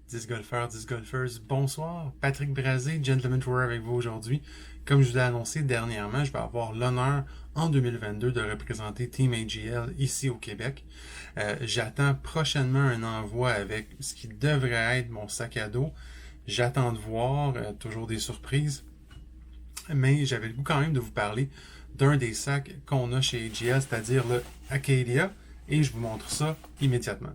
10 golfeurs, 10 golfeuses, bonsoir. Patrick Brazé, Gentleman Tour avec vous aujourd'hui. Comme je vous l'ai annoncé dernièrement, je vais avoir l'honneur en 2022 de représenter Team AGL ici au Québec. J'attends prochainement un envoi avec ce qui devrait être mon sac à dos. J'attends de voir, toujours des surprises. Mais j'avais le goût quand même de vous parler d'un des sacs qu'on a chez AGL, c'est-à-dire le Acadia, et je vous montre ça immédiatement.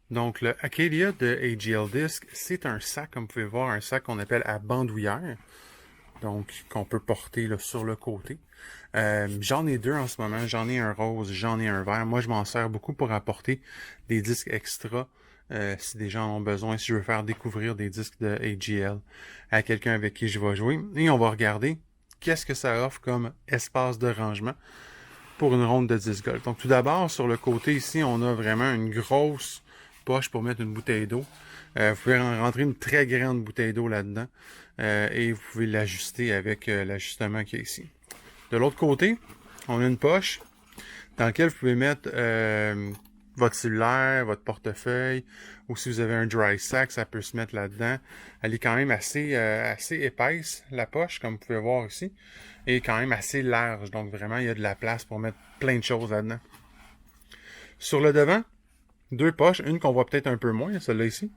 Donc, le Acadia de AGL Disc, c'est un sac, comme vous pouvez voir, un sac qu'on appelle à bandoulière, donc qu'on peut porter là, sur le côté. J'en ai deux en ce moment, j'en ai un rose, j'en ai un vert. Moi, je m'en sers beaucoup pour apporter des disques extra si des gens en ont besoin, si je veux faire découvrir des disques de AGL à quelqu'un avec qui je vais jouer. Et on va regarder qu'est-ce que ça offre comme espace de rangement pour une ronde de 10 golf. Donc, tout d'abord, sur le côté ici, on a vraiment une grosse poche pour mettre une bouteille d'eau. Vous pouvez rentrer une très grande bouteille d'eau là-dedans et vous pouvez l'ajuster avec l'ajustement qu'il y a ici. De l'autre côté, on a une poche dans laquelle vous pouvez mettre votre cellulaire, votre portefeuille, ou si vous avez un dry sack, ça peut se mettre là-dedans. Elle est quand même assez épaisse, la poche, comme vous pouvez voir ici, et quand même assez large. Donc vraiment, il y a de la place pour mettre plein de choses là-dedans. Sur le devant, deux poches, une qu'on voit peut-être un peu moins, celle-là ici.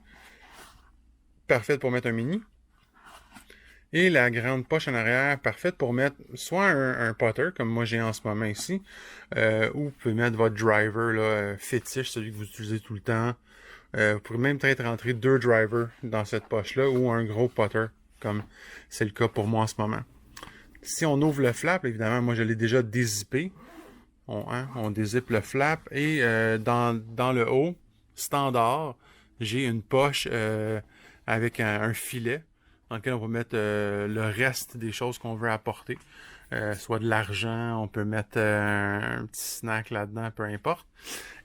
Parfaite pour mettre un mini. Et la grande poche en arrière, parfaite pour mettre soit un putter, comme moi j'ai en ce moment ici, ou vous pouvez mettre votre driver là, fétiche, celui que vous utilisez tout le temps. Vous pouvez même peut-être rentrer deux drivers dans cette poche-là, ou un gros putter, comme c'est le cas pour moi en ce moment. Si on ouvre le flap, évidemment, moi je l'ai déjà dézippé. On dézippe le flap, et dans le haut, standard, j'ai une poche avec un filet dans lequel on va mettre le reste des choses qu'on veut apporter. Soit de l'argent, on peut mettre un petit snack là-dedans, peu importe.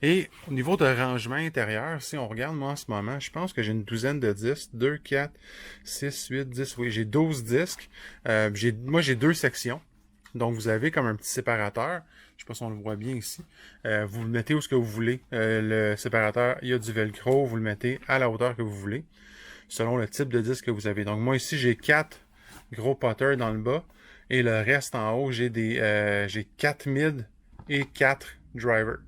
Et au niveau de rangement intérieur, si on regarde moi en ce moment, je pense que j'ai une douzaine de disques. 2, 4, 6, 8, 10, oui, j'ai 12 disques. Moi j'ai deux sections. Donc vous avez comme un petit séparateur. Je sais pas si on le voit bien ici. Vous le mettez où ce que vous voulez. Le séparateur, il y a du velcro, vous le mettez à la hauteur que vous voulez, selon le type de disque que vous avez. Donc moi ici j'ai 4 gros putters dans le bas, et le reste en haut j'ai 4 mid et 4 drivers.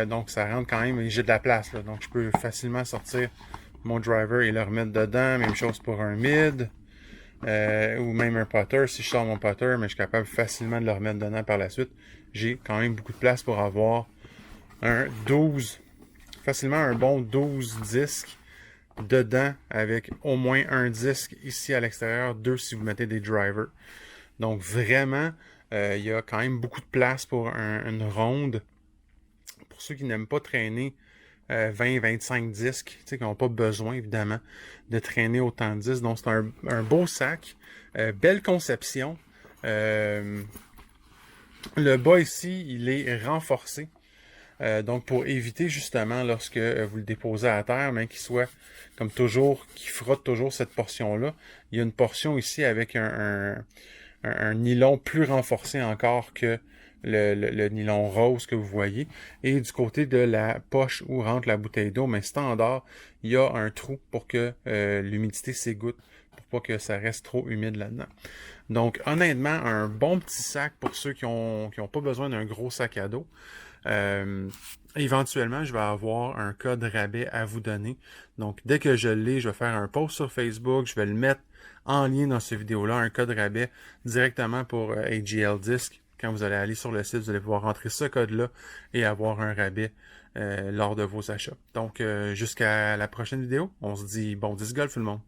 Donc ça rentre quand même, et j'ai de la place là, donc je peux facilement sortir mon driver et le remettre dedans. Même chose pour un mid, ou même un putter. Si je sors mon putter, mais je suis capable facilement de le remettre dedans par la suite. J'ai quand même beaucoup de place pour avoir facilement un bon 12 disques dedans, avec au moins un disque ici à l'extérieur, deux si vous mettez des drivers. Donc vraiment, il y a quand même beaucoup de place pour une ronde. Pour ceux qui n'aiment pas traîner 20-25 disques, qui n'ont pas besoin évidemment de traîner autant de disques. Donc c'est un beau sac, belle conception. Le bas ici, il est renforcé. Donc pour éviter justement lorsque vous le déposez à terre, mais qu'il soit comme toujours, qui frotte toujours cette portion-là. Il y a une portion ici avec un nylon plus renforcé encore que le nylon rose que vous voyez. Et du côté de la poche où rentre la bouteille d'eau, mais standard, il y a un trou pour que l'humidité s'égoutte, pour pas que ça reste trop humide là-dedans. Donc honnêtement, un bon petit sac pour ceux qui ont pas besoin d'un gros sac à dos. Éventuellement, je vais avoir un code rabais à vous donner. Donc, dès que je l'ai, je vais faire un post sur Facebook. Je vais le mettre en lien dans cette vidéo-là, un code rabais directement pour AGL Disc. Quand vous allez aller sur le site, vous allez pouvoir rentrer ce code-là et avoir un rabais lors de vos achats. Donc, jusqu'à la prochaine vidéo. On se dit bon disc golf tout le monde.